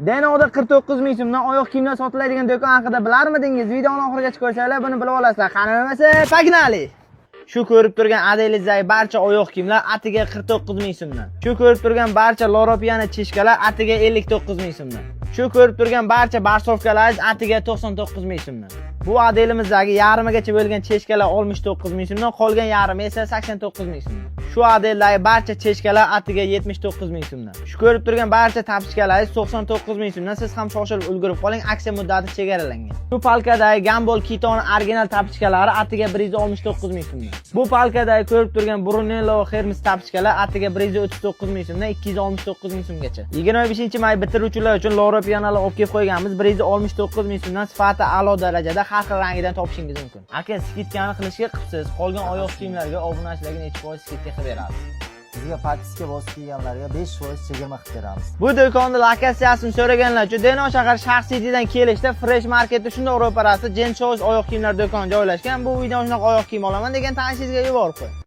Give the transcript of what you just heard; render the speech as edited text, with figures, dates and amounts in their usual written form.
Denoda 49 ming so'mdan oyoq kiyimlar sotiladigan do'kon haqida bilarmidingiz? Videoni oxirigacha ko'rsanglar buni bilib olasizlar. Qani bo'lmasa, pagnali. Shu ko'rib turgan adelizdagi barcha oyoq kiyimlar atiga 49 ming so'mdan. Shu ko'rib turgan barcha Loropiyani chishkalar atiga 59 ming so'mdan. Shu ko'rib turgan barcha barsovkalar atiga 99 ming so'mdan. Bu adelimizdagi yarmigacha bo'lgan cheshkalar 69 ming so'mdan, qolgan yarmi esa 89 ming so'mdan. Shu adeldagi barcha cheshkalar atiga 79 ming so'mdan. Shu ko'rib turgan barcha tapishkalar 99 ming so'mdan. Siz ham shoshilib ulgurib qoling, aksiya muddati chegaralangan. Shu palkadagi Gambol Kiton original tapishkalari atiga 169 ming so'mdan. Bu palkadagi ko'rib turgan Brunello Hermes tapishkalar atiga 139 ming so'mdan 269 ming so'mgacha. 25-may bitiruvchilar uchun Loropiyanalar olib kelib qo'yganmiz. 169 ming so'mdan sifati a'lo darajada har xil rangidan topishingiz mumkin. Aka, skitkani qilishga qilibsiz. Qolgan oyoq kiyimlarga obunachilarga necha foiz skitka qilib berasiz? Bizga patiska bosib kiyganlarga 5% chegirma qilib beramiz. Bu do'konning lokatsiyasini so'raganlar uchun Denov shahar Sharq Citydan kelishda Fresh Marketda shunday ro'parasida Gen Choice oyoq kiyimlar do'koni joylashgan. Bu videoni shunaqa oyoq kiyim olaman degan tanishingizga yuborib qo'ying.